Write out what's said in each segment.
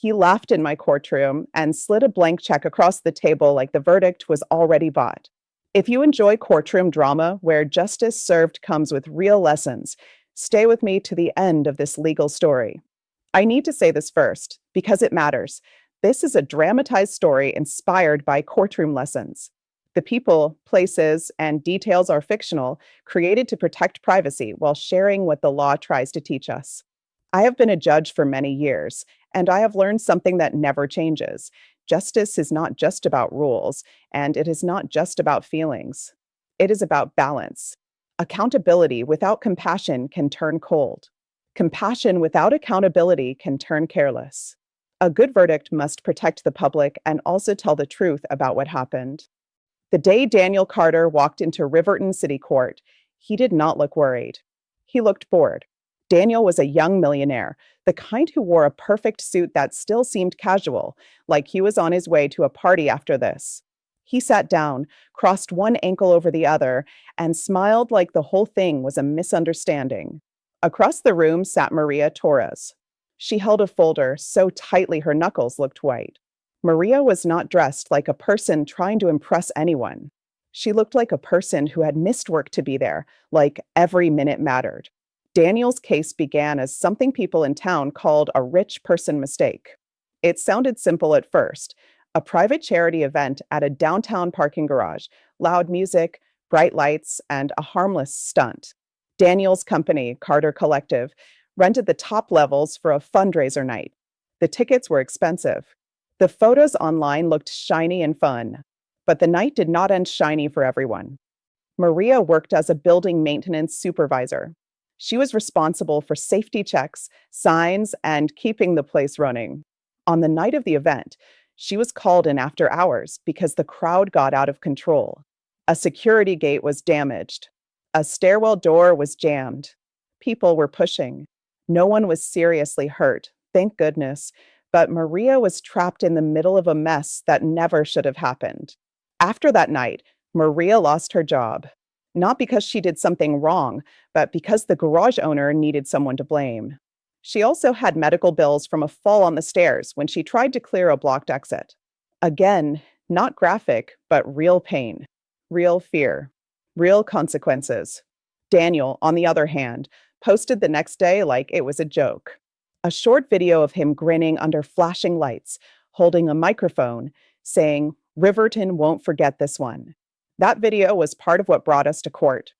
He laughed in my courtroom and slid a blank check across the table like the verdict was already bought. If you enjoy courtroom drama where justice served comes with real lessons, stay with me to the end of this legal story. I need to say this first, because it matters. This is a dramatized story inspired by courtroom lessons. The people, places, and details are fictional, created to protect privacy while sharing what the law tries to teach us. I have been a judge for many years, and I have learned something that never changes. Justice is not just about rules, and it is not just about feelings. It is about balance. Accountability without compassion can turn cold. Compassion without accountability can turn careless. A good verdict must protect the public and also tell the truth about what happened. The day Daniel Carter walked into Riverton City Court, he did not look worried. He looked bored. Daniel was a young millionaire, the kind who wore a perfect suit that still seemed casual, like he was on his way to a party after this. He sat down, crossed one ankle over the other, and smiled like the whole thing was a misunderstanding. Across the room sat Maria Torres. She held a folder so tightly her knuckles looked white. Maria was not dressed like a person trying to impress anyone. She looked like a person who had missed work to be there, like every minute mattered. Daniel's case began as something people in town called a rich person mistake. It sounded simple at first. A private charity event at a downtown parking garage, loud music, bright lights, and a harmless stunt. Daniel's company, Carter Collective, rented the top levels for a fundraiser night. The tickets were expensive. The photos online looked shiny and fun, but the night did not end shiny for everyone. Maria worked as a building maintenance supervisor. She was responsible for safety checks, signs, and keeping the place running. On the night of the event, she was called in after hours because the crowd got out of control. A security gate was damaged. A stairwell door was jammed. People were pushing. No one was seriously hurt, thank goodness, but Maria was trapped in the middle of a mess that never should have happened. After that night, Maria lost her job. Not because she did something wrong, but because the garage owner needed someone to blame. She also had medical bills from a fall on the stairs when she tried to clear a blocked exit. Again, not graphic, but real pain, real fear, real consequences. Daniel, on the other hand, posted the next day like it was a joke. A short video of him grinning under flashing lights, holding a microphone, saying, "Riverton won't forget this one." That video was part of what brought us to court.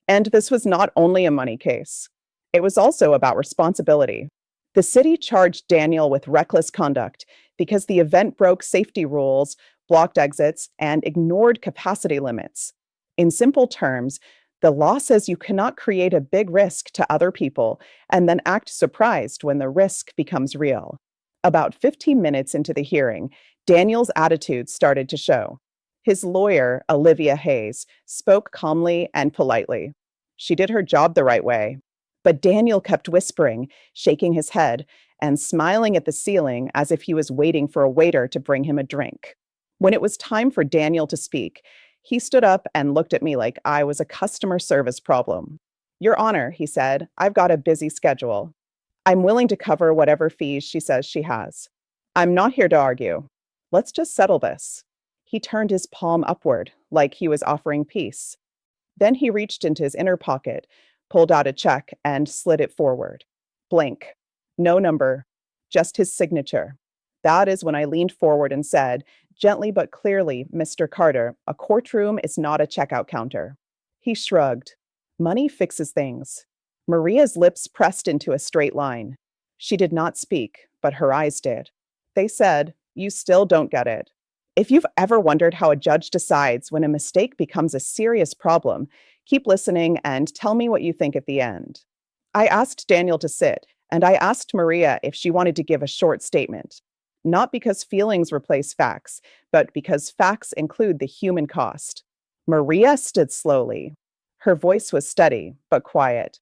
And this was not only a money case. It was also about responsibility. The city charged Daniel with reckless conduct because the event broke safety rules, blocked exits, and ignored capacity limits. In simple terms, the law says you cannot create a big risk to other people and then act surprised when the risk becomes real. About 15 minutes into the hearing, Daniel's attitude started to show. His lawyer, Olivia Hayes, spoke calmly and politely. She did her job the right way. But Daniel kept whispering, shaking his head, and smiling at the ceiling as if he was waiting for a waiter to bring him a drink. When it was time for Daniel to speak, he stood up and looked at me like I was a customer service problem. "Your Honor," he said, "I've got a busy schedule. I'm willing to cover whatever fees she says she has. I'm not here to argue. Let's just settle this." He turned his palm upward, like he was offering peace. Then he reached into his inner pocket, pulled out a check, and slid it forward. Blank. No number. Just his signature. That is when I leaned forward and said, gently but clearly, "Mr. Carter, a courtroom is not a checkout counter." He shrugged. Money fixes things. Maria's lips pressed into a straight line. She did not speak, but her eyes did. They said, "You still don't get it." If you've ever wondered how a judge decides when a mistake becomes a serious problem, keep listening and tell me what you think at the end. I asked Daniel to sit, and I asked Maria if she wanted to give a short statement. Not because feelings replace facts, but because facts include the human cost. Maria stood slowly. Her voice was steady, but quiet.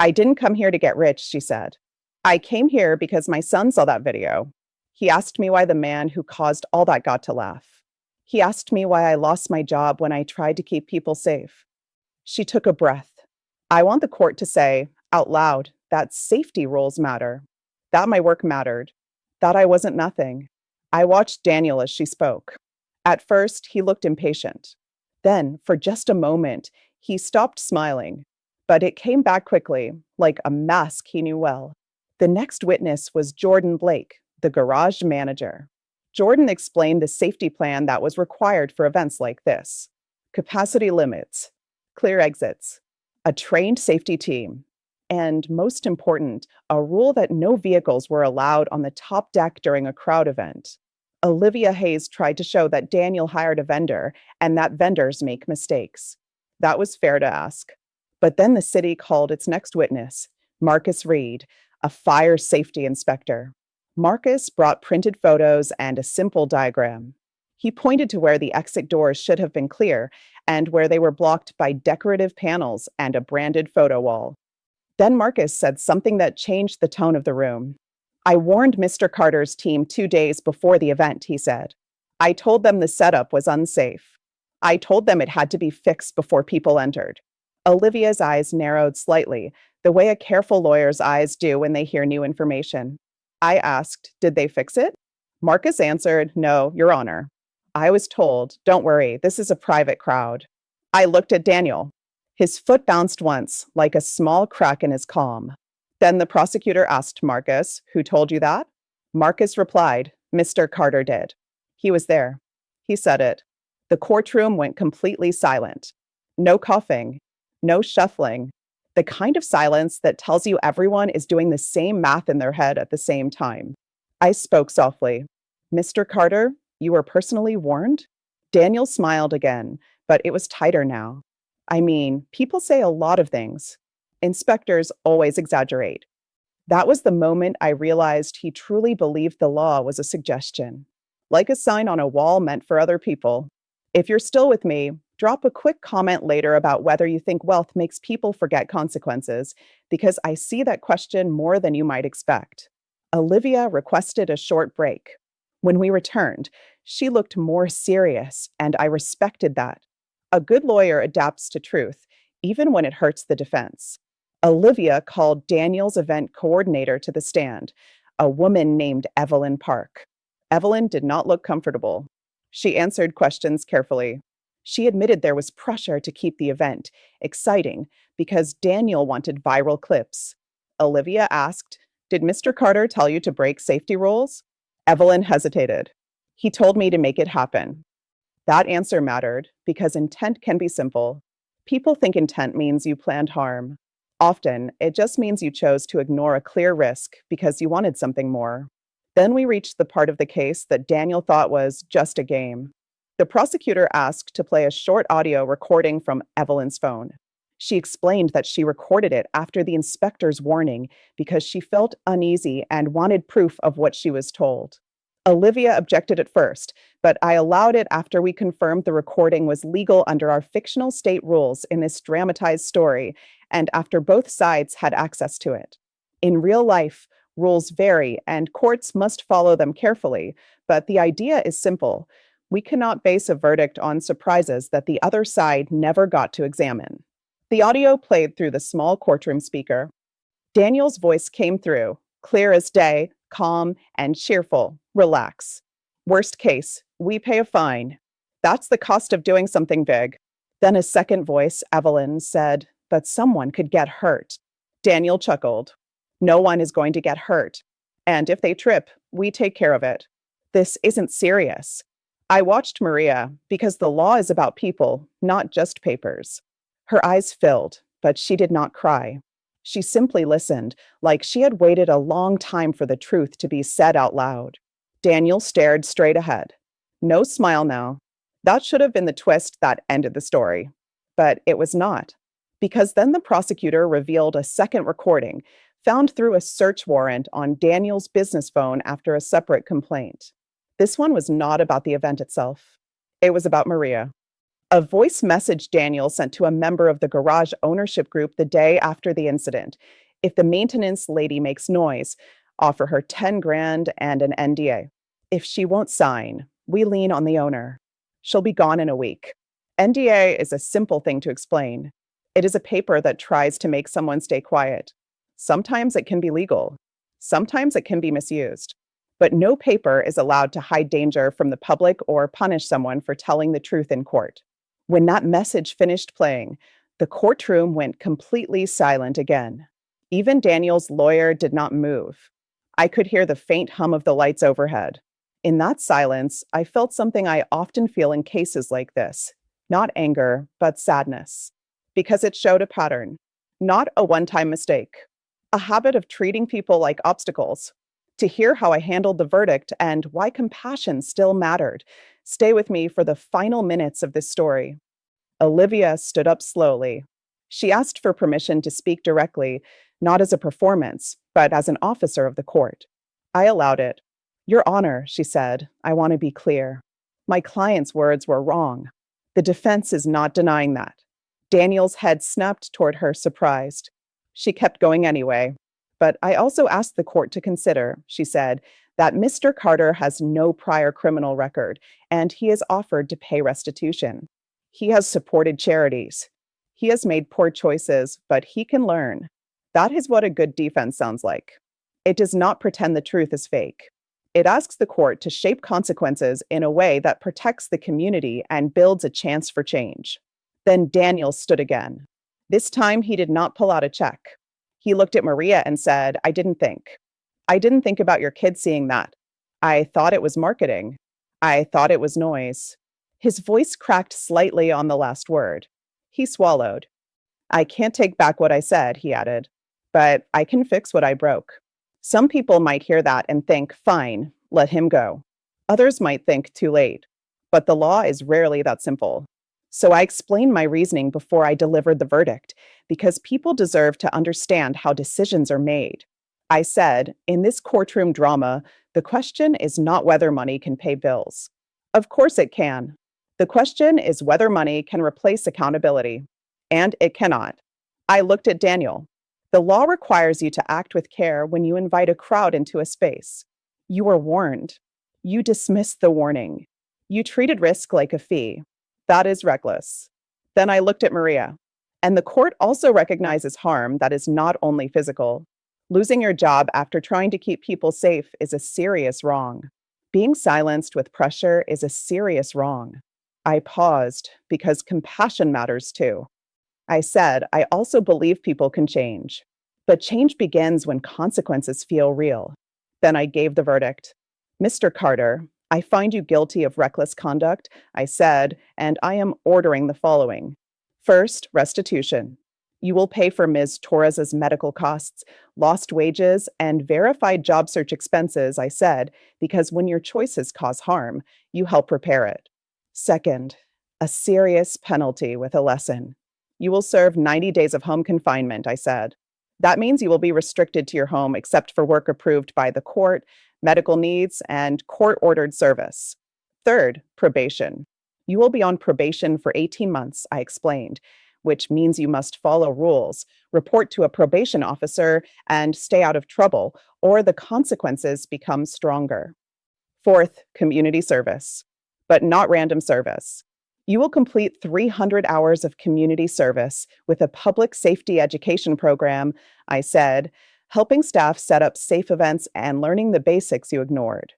"I didn't come here to get rich," she said. "I came here because my son saw that video. He asked me why the man who caused all that got to laugh. He asked me why I lost my job when I tried to keep people safe." She took a breath. "I want the court to say, out loud, that safety rules matter. That my work mattered. Thought I wasn't nothing. I watched Daniel as she spoke. At first, he looked impatient. Then, for just a moment, he stopped smiling. But it came back quickly, like a mask he knew well. The next witness was Jordan Blake, the garage manager. Jordan explained the safety plan that was required for events like this: capacity limits, clear exits, a trained safety team, and most important, a rule that no vehicles were allowed on the top deck during a crowd event. Olivia Hayes tried to show that Daniel hired a vendor and that vendors make mistakes. That was fair to ask. But then the city called its next witness, Marcus Reed, a fire safety inspector. Marcus brought printed photos and a simple diagram. He pointed to where the exit doors should have been clear and where they were blocked by decorative panels and a branded photo wall. Then Marcus said something that changed the tone of the room. I warned Mr. Carter's team 2 days before the event, he said. I told them the setup was unsafe. I told them it had to be fixed before people entered. Olivia's eyes narrowed slightly, the way a careful lawyer's eyes do when they hear new information. I asked, did they fix it? Marcus answered, no, Your Honor. I was told, don't worry, this is a private crowd. I looked at Daniel. His foot bounced once, like a small crack in his calm. Then the prosecutor asked Marcus, who told you that? Marcus replied, Mr. Carter did. He was there. He said it. The courtroom went completely silent. No coughing, no shuffling, the kind of silence that tells you everyone is doing the same math in their head at the same time. I spoke softly. Mr. Carter, you were personally warned? Daniel smiled again, but it was tighter now. I mean, people say a lot of things. Inspectors always exaggerate. That was the moment I realized he truly believed the law was a suggestion, like a sign on a wall meant for other people. If you're still with me, drop a quick comment later about whether you think wealth makes people forget consequences, because I see that question more than you might expect. Olivia requested a short break. When we returned, she looked more serious, and I respected that. A good lawyer adapts to truth, even when it hurts the defense. Olivia called Daniel's event coordinator to the stand, a woman named Evelyn Park. Evelyn did not look comfortable. She answered questions carefully. She admitted there was pressure to keep the event exciting because Daniel wanted viral clips. Olivia asked, did Mr. Carter tell you to break safety rules? Evelyn hesitated. He told me to make it happen. That answer mattered because intent can be simple. People think intent means you planned harm. Often, it just means you chose to ignore a clear risk because you wanted something more. Then we reached the part of the case that Daniel thought was just a game. The prosecutor asked to play a short audio recording from Evelyn's phone. She explained that she recorded it after the inspector's warning because she felt uneasy and wanted proof of what she was told. Olivia objected at first, but I allowed it after we confirmed the recording was legal under our fictional state rules in this dramatized story, and after both sides had access to it. In real life, rules vary and courts must follow them carefully, but the idea is simple. We cannot base a verdict on surprises that the other side never got to examine. The audio played through the small courtroom speaker. Daniel's voice came through, clear as day, calm and cheerful. Relax. Worst case, we pay a fine. That's the cost of doing something big. Then a second voice, Evelyn, said, but someone could get hurt. Daniel chuckled. No one is going to get hurt. And if they trip, we take care of it. This isn't serious. I watched Maria because the law is about people, not just papers. Her eyes filled, but she did not cry. She simply listened, like she had waited a long time for the truth to be said out loud. Daniel stared straight ahead. No smile now. That should have been the twist that ended the story. But it was not. Because then the prosecutor revealed a second recording, found through a search warrant on Daniel's business phone after a separate complaint. This one was not about the event itself. It was about Maria. A voice message Daniel sent to a member of the garage ownership group the day after the incident. If the maintenance lady makes noise, offer her 10 grand and an NDA. If she won't sign, we lean on the owner. She'll be gone in a week. NDA is a simple thing to explain. It is a paper that tries to make someone stay quiet. Sometimes it can be legal. Sometimes it can be misused. but no paper is allowed to hide danger from the public or punish someone for telling the truth in court. When that message finished playing, the courtroom went completely silent again. Even Daniel's lawyer did not move. I could hear the faint hum of the lights overhead. In that silence, I felt something I often feel in cases like this, not anger, but sadness, because it showed a pattern, not a one-time mistake, a habit of treating people like obstacles. To hear how I handled the verdict and why compassion still mattered, stay with me for the final minutes of this story. Olivia stood up slowly. She asked for permission to speak directly, not as a performance, but as an officer of the court. I allowed it. "Your Honor," she said, "I want to be clear. My client's words were wrong. The defense is not denying that." Daniel's head snapped toward her, surprised. She kept going anyway. "But I also asked the court to consider," she said, "that Mr. Carter has no prior criminal record, and he is offered to pay restitution. He has supported charities. He has made poor choices, but he can learn." That is what a good defense sounds like. It does not pretend the truth is fake. It asks the court to shape consequences in a way that protects the community and builds a chance for change. Then Daniel stood again. This time, he did not pull out a check. He looked at Maria and said, "I didn't think. I didn't think about your kids seeing that. I thought it was marketing. I thought it was noise." His voice cracked slightly on the last word. He swallowed. "I can't take back what I said," he added, "but I can fix what I broke." Some people might hear that and think, "Fine, let him go." Others might think, "Too late." But the law is rarely that simple. So I explained my reasoning before I delivered the verdict, because people deserve to understand how decisions are made. I said, in this courtroom drama, the question is not whether money can pay bills. Of course it can. The question is whether money can replace accountability. And it cannot. I looked at Daniel. The law requires you to act with care when you invite a crowd into a space. You were warned. You dismissed the warning. You treated risk like a fee. That is reckless. Then I looked at Maria. And the court also recognizes harm that is not only physical. Losing your job after trying to keep people safe is a serious wrong. Being silenced with pressure is a serious wrong. I paused because compassion matters too. I said, I also believe people can change. But change begins when consequences feel real. Then I gave the verdict. "Mr. Carter, I find you guilty of reckless conduct," I said, "and I am ordering the following. First, restitution. You will pay for Ms. Torres's medical costs, lost wages, and verified job search expenses," I said, "because when your choices cause harm, you help repair it. Second, a serious penalty with a lesson. You will serve 90 days of home confinement," I said. "That means you will be restricted to your home except for work approved by the court, medical needs, and court-ordered service. Third, probation. You will be on probation for 18 months, I explained, which means you must follow rules, report to a probation officer, and stay out of trouble, or the consequences become stronger. Fourth, community service, but not random service. You will complete 300 hours of community service with a public safety education program," I said, "helping staff set up safe events and learning the basics you ignored.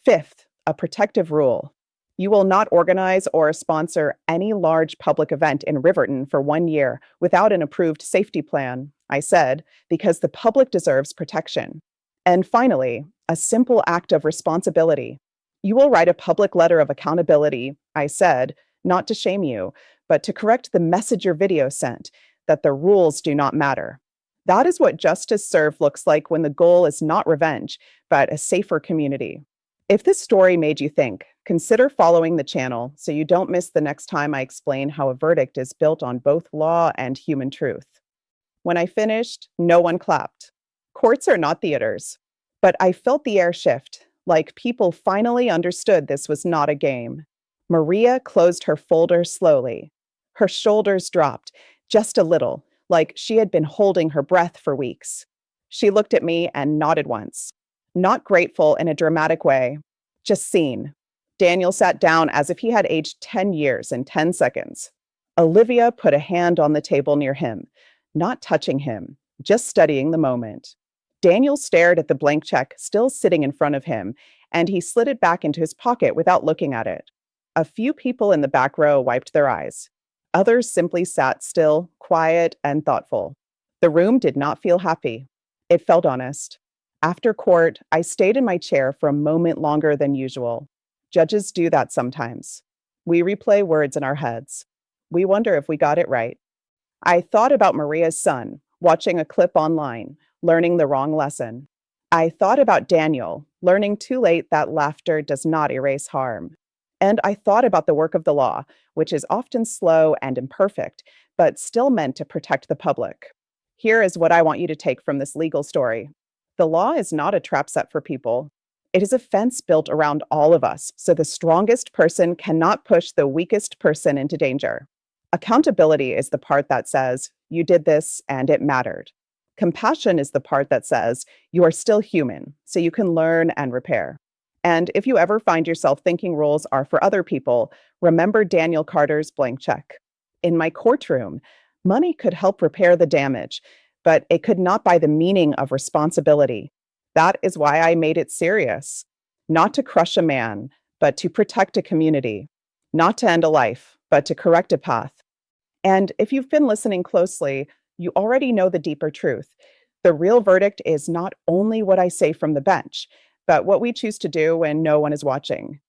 Fifth, a protective rule. You will not organize or sponsor any large public event in Riverton for 1 year without an approved safety plan," I said, "because the public deserves protection. And finally, a simple act of responsibility. You will write a public letter of accountability," I said, "not to shame you, but to correct the message your video sent, that the rules do not matter." That is what justice served looks like when the goal is not revenge, but a safer community. If this story made you think, consider following the channel so you don't miss the next time I explain how a verdict is built on both law and human truth. When I finished, no one clapped. Courts are not theaters. But I felt the air shift, like people finally understood this was not a game. Maria closed her folder slowly. Her shoulders dropped, just a little, like she had been holding her breath for weeks. She looked at me and nodded once. Not grateful in a dramatic way, just seen. Daniel sat down as if he had aged 10 years in 10 seconds. Olivia put a hand on the table near him, not touching him, just studying the moment. Daniel stared at the blank check still sitting in front of him, and he slid it back into his pocket without looking at it. A few people in the back row wiped their eyes. Others simply sat still, quiet, and thoughtful. The room did not feel happy. It felt honest. After court, I stayed in my chair for a moment longer than usual. Judges do that sometimes. We replay words in our heads. We wonder if we got it right. I thought about Maria's son, watching a clip online, learning the wrong lesson. I thought about Daniel, learning too late that laughter does not erase harm. And I thought about the work of the law, which is often slow and imperfect, but still meant to protect the public. Here is what I want you to take from this legal story. The law is not a trap set for people. It is a fence built around all of us, so the strongest person cannot push the weakest person into danger. Accountability is the part that says, you did this and it mattered. Compassion is the part that says, you are still human, so you can learn and repair. And if you ever find yourself thinking rules are for other people, remember Daniel Carter's blank check. In my courtroom, money could help repair the damage, but it could not buy the meaning of responsibility. That is why I made it serious. Not to crush a man, but to protect a community. Not to end a life, but to correct a path. And if you've been listening closely, you already know the deeper truth. The real verdict is not only what I say from the bench, but what we choose to do when no one is watching.